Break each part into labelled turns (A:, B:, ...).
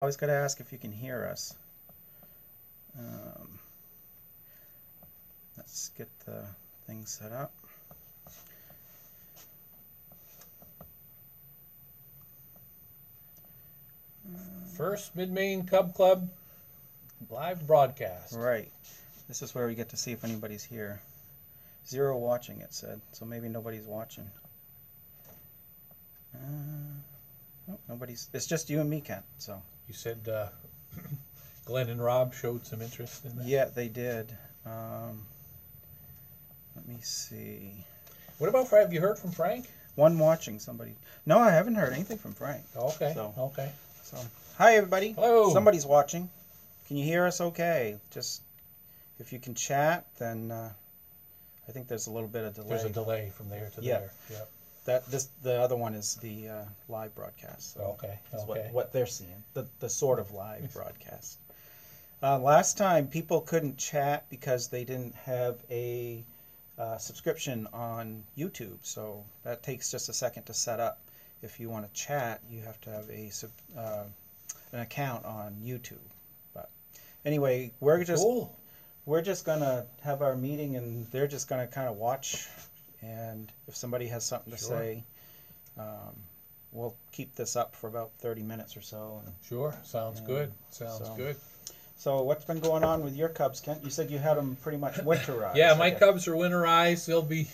A: Always got to ask if you can hear us. Um, let's get the thing set up.
B: First Mid-Maine Cub Club live broadcast.
A: Right. This is where we get to see if anybody's here. 0 watching, it said, so maybe nobody's watching. Nope, nobody's. It's just you and me, Kent. So.
B: You said Glenn and Rob showed some interest in that?
A: Yeah, they did. Let me see.
B: What about Frank? Have you heard from Frank?
A: One watching, somebody. No, I haven't heard anything from Frank.
B: Okay,
A: So.
B: okay.
A: So, hi everybody.
B: Hello.
A: Somebody's watching. Can you hear us okay? Just, if you can chat, then I think there's a little bit of delay.
B: There's a delay from there to there. Yep.
A: The other one is the live broadcast. So
B: Okay,
A: that's
B: okay.
A: what they're seeing, the sort of live broadcast. Last time people couldn't chat because they didn't have a subscription on YouTube, so that takes just a second to set up. If you want to chat, you have to have an account on YouTube. But anyway, we're just gonna have our meeting, and they're just gonna kind of watch. And if somebody has something to say, we'll keep this up for about 30 minutes or so.
B: Sure, sounds good. Sounds good.
A: So what's been going on with your Cubs, Kent? You said you had them pretty much winterized.
B: Yeah, my Cubs are winterized. They'll be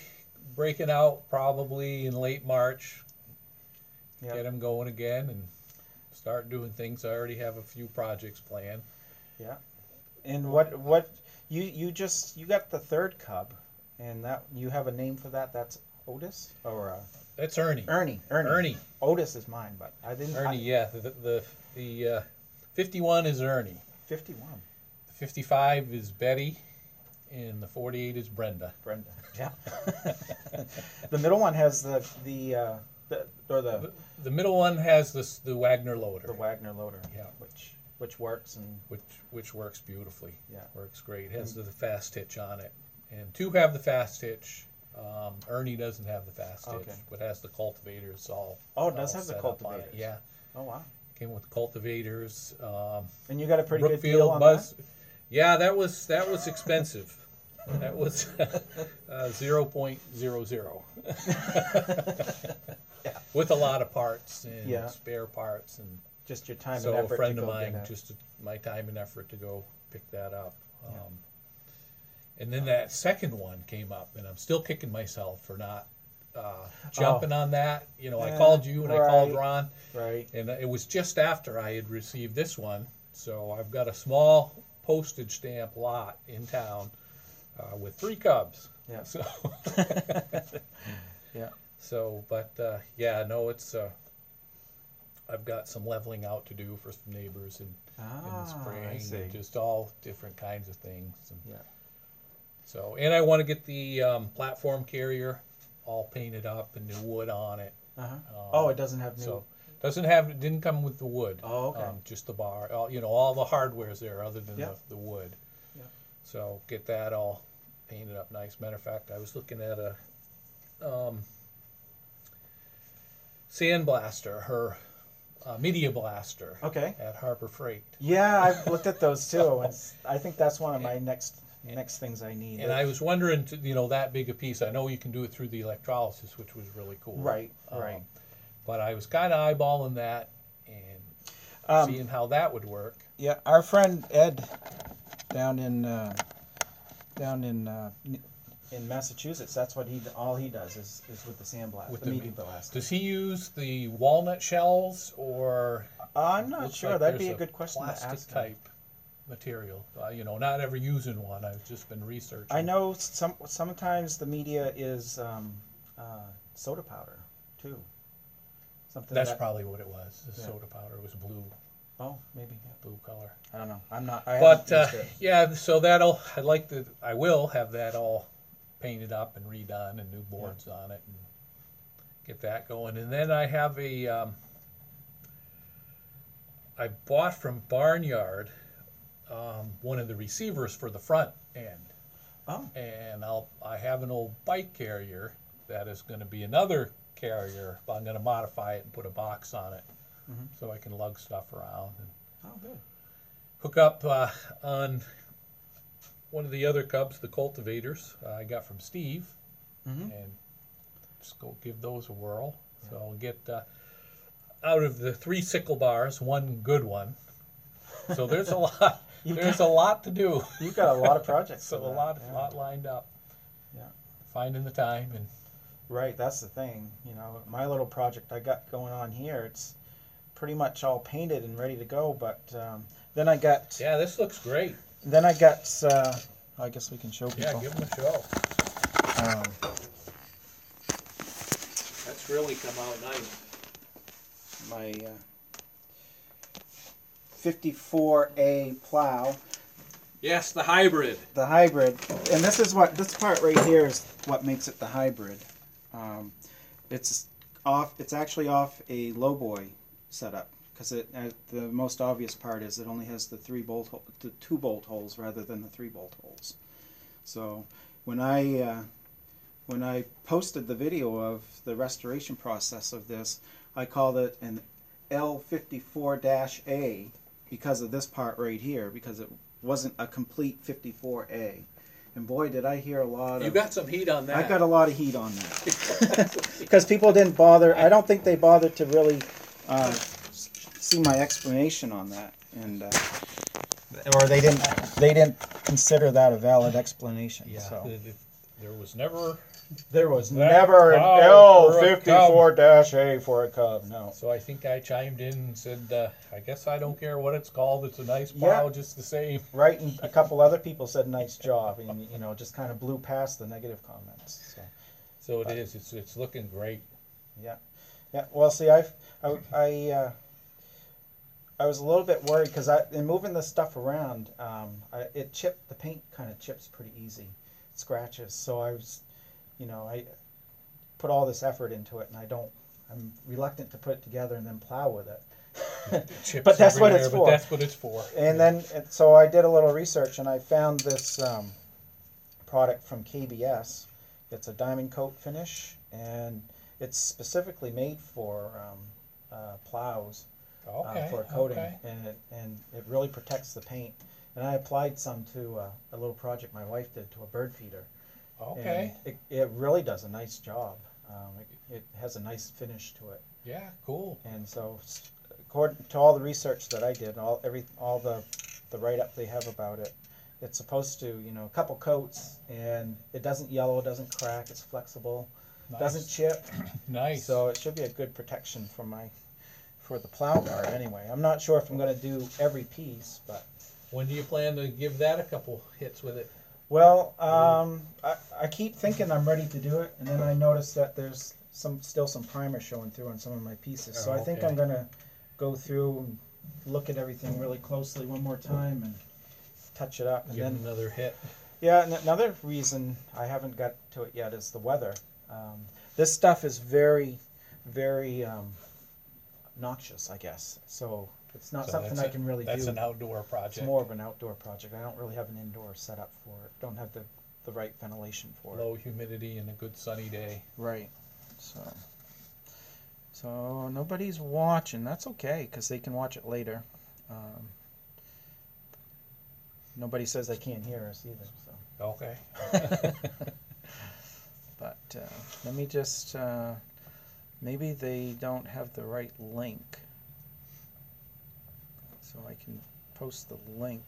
B: breaking out probably in late March.
A: Yep.
B: Get them going again and start doing things. I already have a few projects planned.
A: Yeah. And what you got the third Cub, and that you have a name for that? That's Otis or
B: That's Ernie.
A: Ernie. Otis is mine, but I didn't.
B: Ernie, yeah. The 51 is Ernie.
A: 51.
B: The 55 is Betty, and the 48 is Brenda.
A: Brenda. Yeah. The middle one has the
B: middle one has the Wagner loader.
A: The Wagner loader.
B: Yeah.
A: Which works and
B: which works beautifully.
A: Yeah.
B: Works great. It has the fast hitch on it, and 2 have the fast hitch. Ernie doesn't have the fast hitch, but has the cultivators all.
A: Oh, it does
B: all
A: have the
B: set up on
A: cultivators.
B: it. Yeah.
A: Oh wow.
B: Came with cultivators.
A: And you got a pretty
B: Brookfield
A: good deal on
B: Buzz.
A: that?
B: Yeah, that was expensive. That was 0.00.
A: Yeah.
B: With a lot of parts and
A: Yeah.
B: spare parts and.
A: Just your time
B: So
A: and effort.
B: a friend
A: to
B: of
A: go
B: mine,
A: get it.
B: just my time and effort to go pick that up.
A: Yeah.
B: And then that second one came up, and I'm still kicking myself for not jumping on that. You know, I called you and I called Ron,
A: Right.
B: and it was just after I had received this one. So I've got a small postage stamp lot in town with 3 Cubs.
A: Yeah.
B: So
A: Yeah.
B: So, but yeah, no, it's. I've got some leveling out to do for some neighbors in the spring,
A: I see.
B: and just all different kinds of things. And
A: Yeah.
B: so, and I want to get the platform carrier all painted up and new wood on it.
A: Oh, it doesn't have new.
B: So it didn't come with the wood.
A: Oh, okay.
B: Just the bar. All the hardware's there other than
A: Yeah.
B: the wood.
A: Yeah.
B: So get that all painted up nice. Matter of fact, I was looking at a sandblaster, her Media Blaster.
A: Okay.
B: At Harbor Freight.
A: Yeah, I've looked at those too. I think that's one of my next things I need.
B: And I was wondering, that big a piece. I know you can do it through the electrolysis, which was really cool.
A: Right. Right.
B: But I was kind of eyeballing that and seeing how that would work.
A: Yeah, our friend Ed down in Massachusetts, that's what all he does is with the sandblast,
B: With
A: the
B: the
A: media blast.
B: Does he use the walnut shells or?
A: I'm not
B: looks
A: sure.
B: like
A: That'd be
B: there's
A: a good question to
B: plastic
A: ask him.
B: type material. Not ever using one. I've just been researching.
A: I know sometimes the media is soda powder too.
B: That's probably what it was. The soda powder was blue.
A: Oh, maybe. Yeah.
B: Blue color.
A: I don't know. I'm not.
B: But yeah, so I will have that all painted up and redone and new boards on it and get that going. And then I have I bought from Barnyard one of the receivers for the front end.
A: Oh.
B: And I have an old bike carrier that is going to be another carrier. I'm going to modify it and put a box on it so I can lug stuff around. And hook up on one of the other Cubs, the cultivators I got from Steve, and just go give those a whirl. So I'll get out of the 3 sickle bars, 1 good one. So there's a lot. There's a lot to do.
A: You've got a lot of projects.
B: So a lot lined up.
A: Yeah.
B: Finding the time and.
A: Right, that's the thing. You know, my little project I got going on here, it's pretty much all painted and ready to go. But then I got.
B: Yeah, this looks great.
A: Then I got. I guess we can show people.
B: Yeah, give them a show. That's really come out nice.
A: My 54A plow.
B: Yes, the hybrid.
A: The hybrid, and this part right here is what makes it the hybrid. It's actually off a lowboy setup because the most obvious part is it only has the 2 bolt holes rather than the 3 bolt holes. So when I posted the video of the restoration process of this, I called it an L54-A because of this part right here, because it wasn't a complete 54A. And boy, did I hear a lot of...
B: You got some heat on that.
A: I got a lot of heat on that. Because people didn't bother... I don't think they bothered to really see my explanation on that. And or they didn't consider that a valid explanation.
B: Yeah,
A: so.
B: There was never...
A: There was never an L54-A for a Cub, no.
B: So I think I chimed in and said, I guess I don't care what it's called. It's a nice plow, just the same.
A: Right, and a couple other people said nice job, and you know, just kind of blew past the negative comments.
B: So it is. It's looking great.
A: Yeah, yeah. Well, see, I was a little bit worried because in moving this stuff around, the paint kind of chips pretty easy, scratches. So I was. You know, I put all this effort into it, and I'm reluctant to put it together and then plow with it. But that's what it's for.
B: But that's what it's for.
A: And then, so I did a little research, and I found this product from KBS. It's a diamond coat finish, and it's specifically made for plows for a coating, and it really protects the paint. And I applied some to a little project my wife did to a bird feeder.
B: Okay.
A: And it really does a nice job. It has a nice finish to it.
B: Yeah, cool.
A: And so, according to all the research that I did, all the write-up they have about it, it's supposed to, you know, a couple coats, and it doesn't yellow, it doesn't crack, it's flexible, doesn't chip.
B: Nice.
A: So it should be a good protection for the plow bar anyway. I'm not sure if I'm going to do every piece, but.
B: When do you plan to give that a couple hits with it?
A: Well, I keep thinking I'm ready to do it, and then I notice that there's still some primer showing through on some of my pieces. So I think I'm going to go through and look at everything really closely one more time and touch it up. And
B: Give
A: then
B: another hit.
A: Yeah, and another reason I haven't got to it yet is the weather. This stuff is very, very noxious, I guess. So it's not something I can really do.
B: That's an outdoor project.
A: It's more of an outdoor project. I don't really have an indoor setup for it. Don't have the right ventilation for it.
B: Low humidity and a good sunny day.
A: Right. So nobody's watching. That's okay, because they can watch it later. Nobody says they can't hear us either. So.
B: Okay.
A: But let me just, maybe they don't have the right link. So I can post the link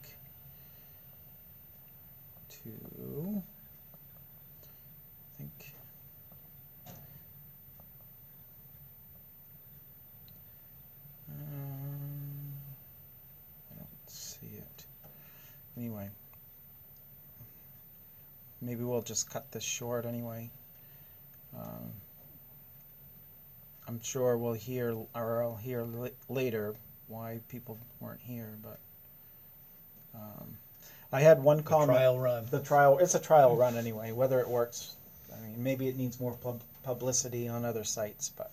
A: to, I think, I don't see it. Anyway, maybe we'll just cut this short anyway. I'm sure we'll hear, or I'll hear later why people weren't here, but I had one comment.
B: Trial run.
A: It's a trial run anyway. Whether it works, I mean, maybe it needs more publicity on other sites, but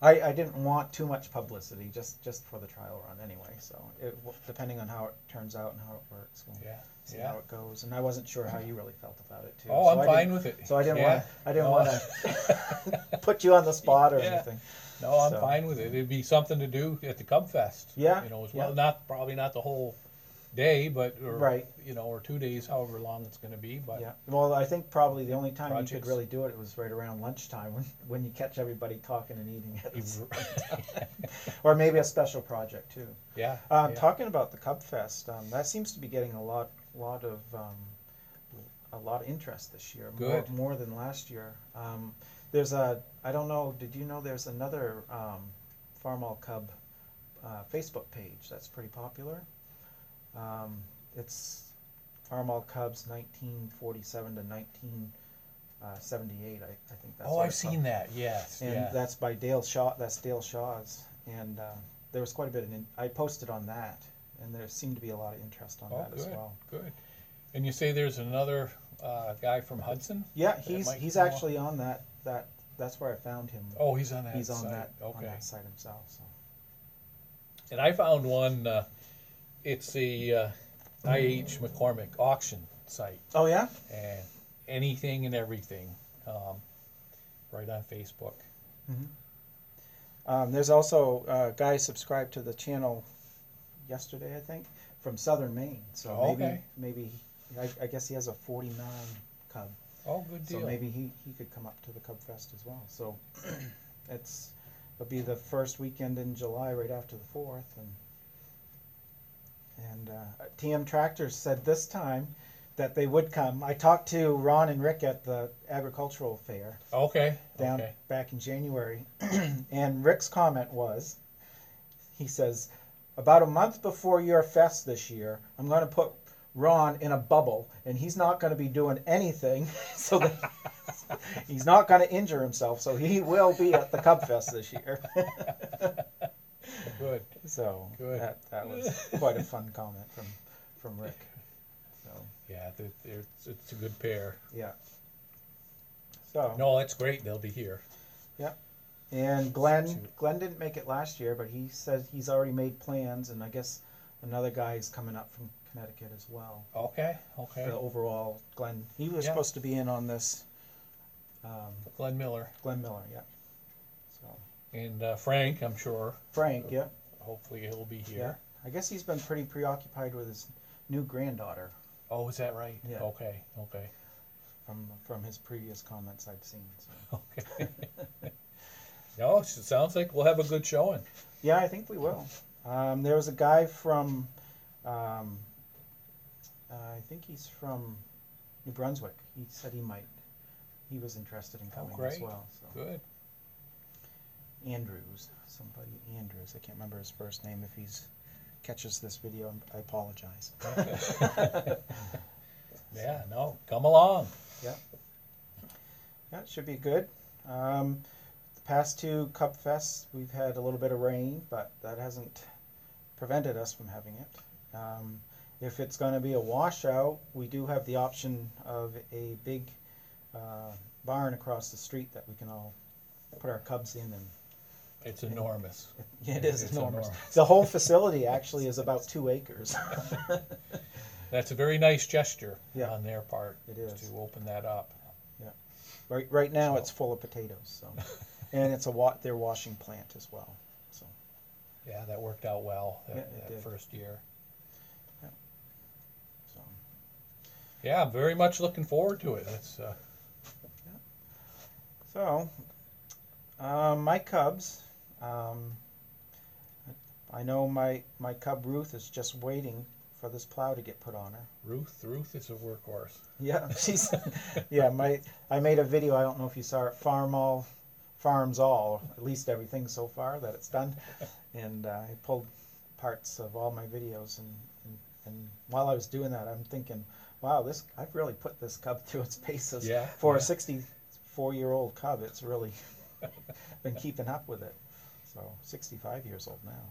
A: I didn't want too much publicity, just for the trial run anyway. So depending on how it turns out and how it works, we'll see how it goes. And I wasn't sure how you really felt about it too.
B: Oh,
A: so
B: I'm fine with it.
A: So I didn't want to put you on the spot or anything.
B: No, I'm fine with it. It'd be something to do at the Cub Fest.
A: Yeah.
B: As well. Probably not the whole day, but
A: right.
B: Or 2 days, however long it's going to be. But
A: yeah. Well, I think probably the only time you could really do it was right around lunchtime when you catch everybody talking and eating at the same time. Or maybe a special project too.
B: Yeah.
A: Talking about the Cub Fest, that seems to be getting a lot of interest this year.
B: Good.
A: More than last year. I don't know. Did you know there's another Farmall Cub Facebook page that's pretty popular? It's Farmall Cubs 1947 to 1978. I think that's.
B: Oh, I've seen that. Yes.
A: And that's by Dale Shaw. That's Dale Shaw's. And there was quite a bit I posted on that, and there seemed to be a lot of interest on that as well.
B: Good. And you say there's another guy from Hudson?
A: Yeah, he's actually on that. That's where I found him.
B: Oh, he's on that.
A: He's on
B: site.
A: that.
B: Okay.
A: On that site himself. So.
B: And I found one. It's a IH McCormick auction site.
A: Oh yeah.
B: And anything and everything, right on Facebook.
A: Mm-hmm. There's also a guy subscribed to the channel yesterday, I think, from Southern Maine. So maybe I guess he has a 49 Cub.
B: Oh, good deal.
A: So maybe he could come up to the Cub Fest as well. So it'll be the first weekend in July, right after the 4th, and TM Tractors said this time that they would come. I talked to Ron and Rick at the agricultural fair. Back in January, and Rick's comment was, he says, about a month before your fest this year, I'm going to put Ron in a bubble, and he's not going to be doing anything, so that he's not going to injure himself, so he will be at the Cub Fest this year.
B: Good.
A: So
B: good.
A: That was quite a fun comment from Rick. So
B: yeah, it's a good pair.
A: Yeah. So
B: no, that's great. They'll be here.
A: Yeah. And Glenn didn't make it last year, but he said he's already made plans, and I guess another guy is coming up from Connecticut as well.
B: Okay.
A: The overall Glenn, he was supposed to be in on this.
B: Glenn Miller.
A: Yeah. So.
B: And Frank, I'm sure.
A: Frank, yeah.
B: Hopefully he'll be here.
A: Yeah. I guess he's been pretty preoccupied with his new granddaughter.
B: Oh, is that right?
A: Yeah.
B: Okay.
A: From his previous comments I'd seen. So.
B: Okay. No, it sounds like we'll have a good showing.
A: Yeah, I think we will. There was a guy from, I think he's from New Brunswick. He said he was interested in coming as well. So.
B: Good.
A: Andrews. I can't remember his first name. If he catches this video, I apologize.
B: Okay. Yeah, no, come along.
A: Yeah. Yeah, it should be good. The past two Cub Fests, we've had a little bit of rain, but that hasn't prevented us from having it. If it's going to be a washout, we do have the option of a big barn across the street that we can all put our cubs in. And
B: it's enormous.
A: It is enormous. The whole facility actually is about 2 acres.
B: That's a very nice gesture on their part.
A: It is.
B: To open that up.
A: Yeah. Right now it's full of potatoes. So, and it's their washing plant as well. So.
B: Yeah, that worked out well that
A: did.
B: first year.
A: Yeah. So.
B: Yeah, I'm very much looking forward to it. That's.
A: So, my cubs. I know my cub Ruth is just waiting for this plow to get put on her.
B: Ruth is a workhorse.
A: Yeah, I made a video. I don't know if you saw it. Farms all, at least everything so far that it's done, and I pulled parts of all my videos, and while I was doing that, I'm thinking, wow, I've really put this cub through its paces. For a 64-year-old cub, it's really been keeping up with it. So 65 years old now.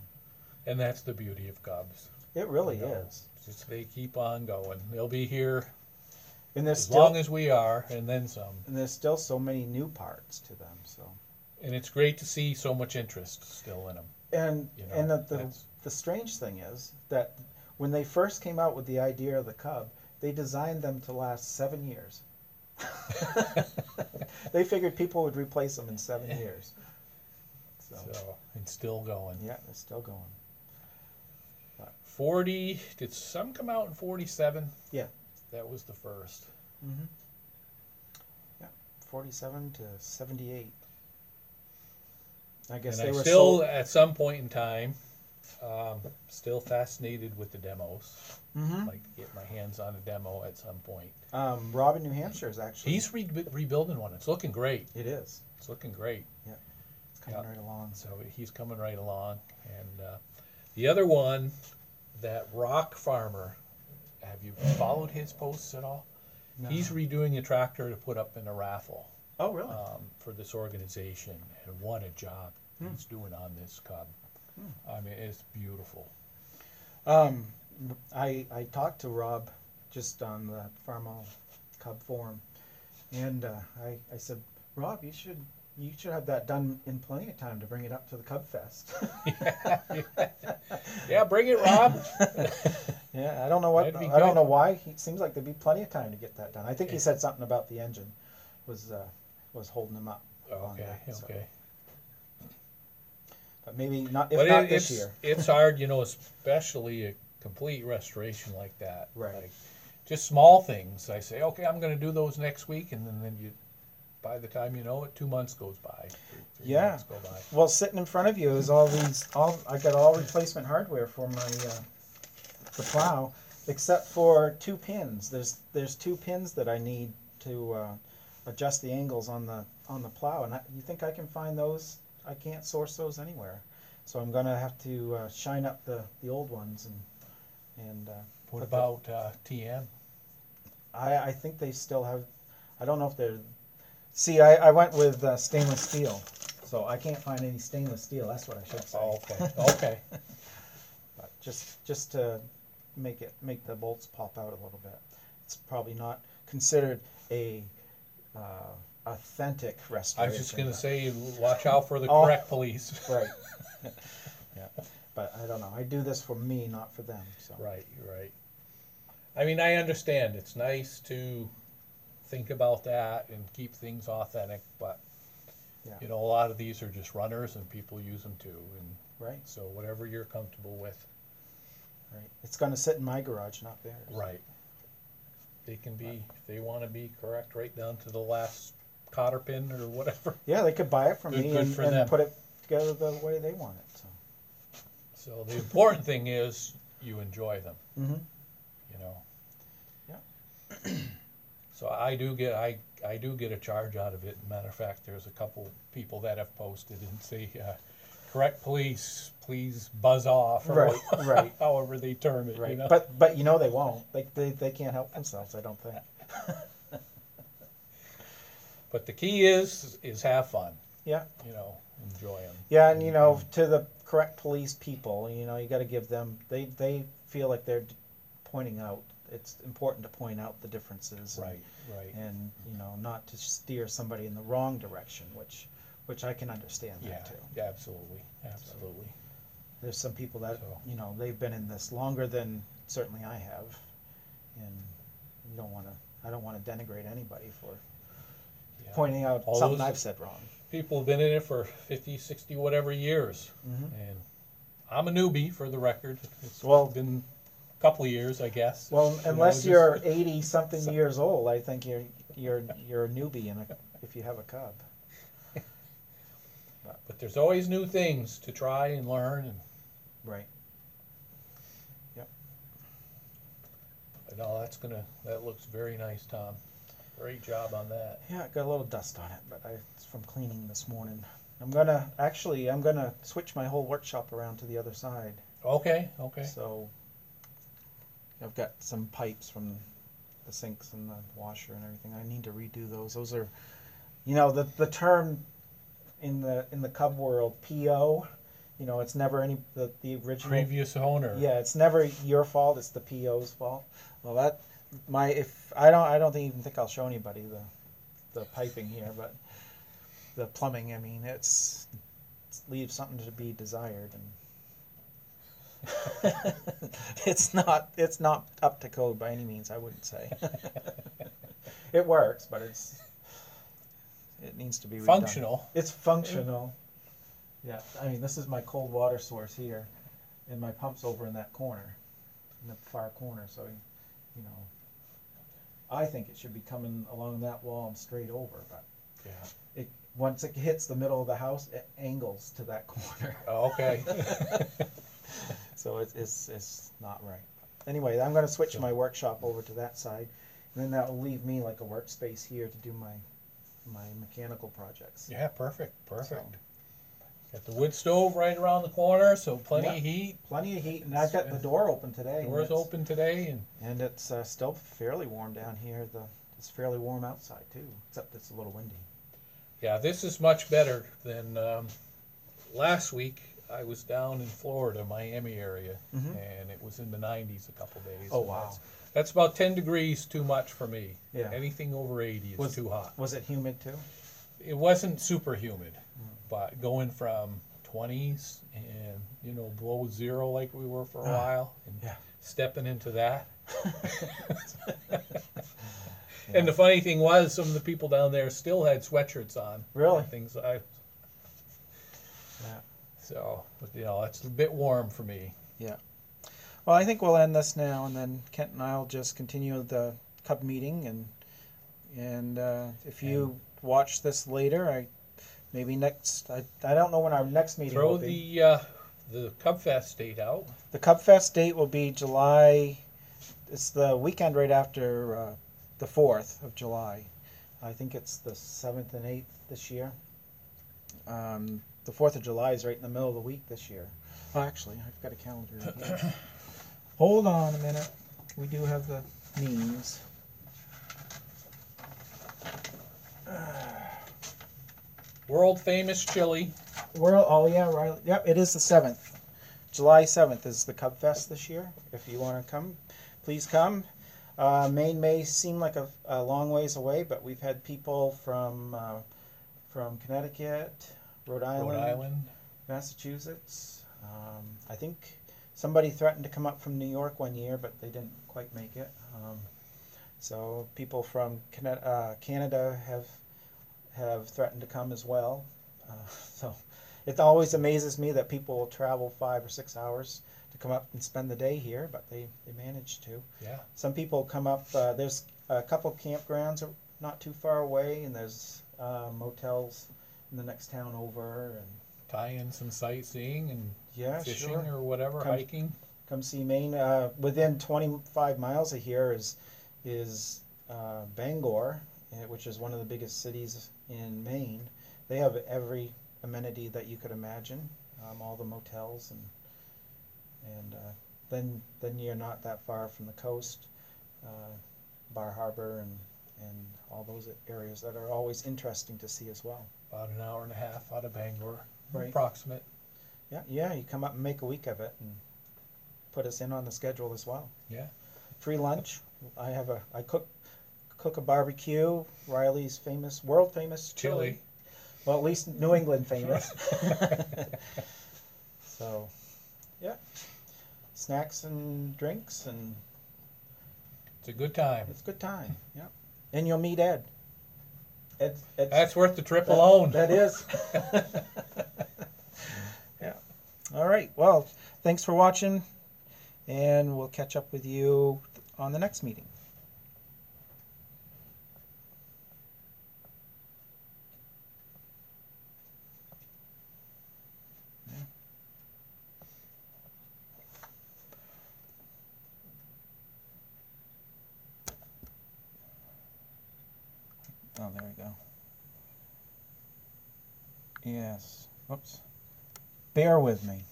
B: And that's the beauty of cubs.
A: It really is.
B: Just they keep on going. They'll be here
A: and
B: as long as we are, and then some.
A: And there's still so many new parts to them. So.
B: And it's great to see so much interest still in them.
A: And
B: You know,
A: and
B: that's-
A: the strange thing is that when they first came out with the idea of the Cub, they designed them to last 7 years. They figured people would replace them in 7 years. So
B: and still going.
A: yeah, they're still going.
B: 40, did some come out in 47?
A: Yeah.
B: That was the first.
A: Mm-hmm. Yeah, 47 to 78. I guess
B: And
A: they
B: I
A: were
B: still,
A: sold.
B: at some point in time, still fascinated with the demos.
A: Mm-hmm.
B: Like to get my hands on a demo at some point.
A: Rob in New Hampshire is actually.
B: He's rebuilding one. It's looking great.
A: It is.
B: It's looking great.
A: Yeah, it's coming right along.
B: So he's coming right along. And the other one, that rock farmer, have you followed his posts at all?
A: No.
B: He's redoing a tractor to put up in a raffle.
A: Oh, really?
B: For this organization, and what a job he's doing on this Cub. I mean, it's beautiful.
A: I talked to Rob just on the Farmall Cub forum, and I said, Rob, you should have that done in plenty of time to bring it up to the Cub Fest.
B: Yeah, bring it, Rob.
A: Yeah, I don't know what
B: That'd be
A: I don't
B: good.
A: know why. It seems like there'd be plenty of time to get that done. I think he said something about the engine was holding him up. on
B: Okay,
A: that, so.
B: okay.
A: But maybe not. If
B: But
A: not this year.
B: it's hard, especially a complete restoration like that.
A: Right.
B: Like, just small things. I say, okay, I'm going to do those next week, and then by the time you know it, 2 months goes by. Three
A: Yeah.
B: months go by.
A: Well, sitting in front of you is I got all replacement hardware for my the plow, except for 2 pins. There's 2 pins that I need to adjust the angles on the plow, and you think I can find those? I can't source those anywhere, so I'm gonna have to shine up the old ones and
B: What
A: put
B: about TM?
A: I think they still have. I don't know if they're. See, I went with stainless steel, so I can't find any stainless steel. That's what I should say.
B: Oh, okay, okay.
A: But just to make the bolts pop out a little bit. It's probably not considered a authentic
B: I
A: restoration.
B: was just going to
A: but-
B: say, watch out for the
A: Oh.
B: correct police.
A: Right. Yeah. But I don't know. I do this for me, not for them. So.
B: Right, right. I mean, I understand. It's nice to think about that and keep things authentic, but
A: Yeah.
B: a lot of these are just runners, and people use them too. And
A: Right.
B: so, whatever you're comfortable with.
A: Right. It's going to sit in my garage, not theirs.
B: Right. They can be, if they want to be correct, right down to the last cotter pin or whatever.
A: Yeah, they could buy it from
B: Good-
A: me
B: good
A: and
B: for them.
A: put it together the way they want it. So.
B: So the important thing is you enjoy them.
A: Mm-hmm.
B: Yeah. So I do get a charge out of it. Matter of fact, there's a couple people that have posted and say, "Correct police, please buzz off," or
A: Right, right.
B: however they term it.
A: Right.
B: You know?
A: But they won't. They can't help themselves. I don't think.
B: But the key is have fun.
A: Yeah.
B: Enjoy them.
A: Yeah, and to the correct police people, you got to give them. They feel like they're pointing out. It's important to point out the differences.
B: Right, right.
A: And not to steer somebody in the wrong direction, which I can understand
B: Yeah,
A: that too.
B: yeah, absolutely, absolutely.
A: There's some people that
B: So-
A: they've been in this longer than certainly I have, and I don't want to denigrate anybody for
B: Yeah.
A: pointing out
B: All
A: something
B: those-
A: I've said wrong.
B: People have been in it for 50, 60, whatever years.
A: Mhm.
B: And I'm a newbie, for the record. It's
A: Well-
B: been a couple of years, I guess.
A: Well, unless
B: just-
A: you're 80 something years old, I think you're a newbie if you have a Cub.
B: But there's always new things to try and learn. And
A: Right. Yep.
B: no, that looks very nice, Tom. Great job on that.
A: Yeah, it got a little dust on it, but it's from cleaning this morning. I'm gonna switch my whole workshop around to the other side.
B: Okay, okay.
A: So I've got some pipes from the sinks and the washer and everything. I need to redo those. Those are, the term in the Cub world, PO. It's never the original.
B: Previous owner.
A: Yeah, it's never your fault. It's the PO's fault. Well, I don't even think I'll show anybody the piping here, but the plumbing, I mean, it leaves something to be desired, and it's not up to code by any means, I wouldn't say. It works, but it needs to be redone.
B: Functional.
A: It's functional. Yeah, I mean, this is my cold water source here, and my pump's over in that corner, in the far corner. So, you know, I think it should be coming along that wall and straight over, but
B: Yeah.
A: once it hits the middle of the house, it angles to that corner.
B: Oh, okay.
A: So it's not right. Anyway, I'm going to switch my workshop over to that side, and then that will leave me like a workspace here to do my mechanical projects.
B: Yeah, perfect. Perfect.
A: So,
B: Got the wood stove right around the corner, so plenty of heat.
A: plenty of heat, and I've got the door open today.
B: Doors open today,
A: and it's still fairly warm down here. It's fairly warm outside too, except it's a little windy.
B: yeah, this is much better than last week. I was down in Florida, Miami area, and it was in the 90s a couple days.
A: Oh,
B: and
A: wow.
B: That's about 10 degrees too much for me.
A: Yeah.
B: Anything over 80 is too hot.
A: Was it humid too?
B: It wasn't super humid, but going from 20s and, below zero like we were for a while, and stepping into that. And the funny thing was, some of the people down there still had sweatshirts on.
A: Really?
B: And things
A: Yeah.
B: So, but, it's a bit warm for me.
A: Yeah. Well, I think we'll end this now, and then Kent and I'll just continue the CUB meeting, and if you watch this later, I don't know when our next meeting will be.
B: Throw the CUB Fest date out.
A: The CUB Fest date will be July. It's the weekend right after the 4th of July. I think it's the 7th and 8th this year. The 4th of July is right in the middle of the week this year. Oh, actually, I've got a calendar right here. Hold on a minute. We do have the meetings.
B: World famous chili.
A: Oh yeah, right. Yep, it is the 7th. July 7th is the CUB Fest this year. If you want to come, please come. Maine may seem like a long ways away, but we've had people from Connecticut, Rhode Island, Massachusetts. I think somebody threatened to come up from New York one year, but they didn't quite make it. So people from Canada have threatened to come as well. So it always amazes me that people will travel 5 or 6 hours to come up and spend the day here, but they managed to.
B: Yeah.
A: Some people come up. There's a couple of campgrounds not too far away, and there's motels in the next town over, and
B: tie in some sightseeing and fishing
A: sure.
B: or whatever, hiking.
A: Come see Maine. Within 25 miles of here is Bangor, which is one of the biggest cities in Maine. They have every amenity that you could imagine, all the motels, and then you're not that far from the coast, Bar Harbor and all those areas that are always interesting to see as well.
B: About an hour and a half out of Bangor,
A: Right.
B: approximate.
A: Yeah, you come up and make a week of it and put us in on the schedule as well.
B: Yeah.
A: Free lunch. I cook a barbecue. Riley's world famous chili. Well, at least New England famous. So, yeah, snacks and drinks, and
B: it's a good time.
A: It's a good time. Yeah, and you'll meet Ed.
B: That's worth the trip alone.
A: That is. Yeah. All right. Well, thanks for watching, and we'll catch up with you on the next meeting. Oh, there we go. Yes. Whoops. Bear with me.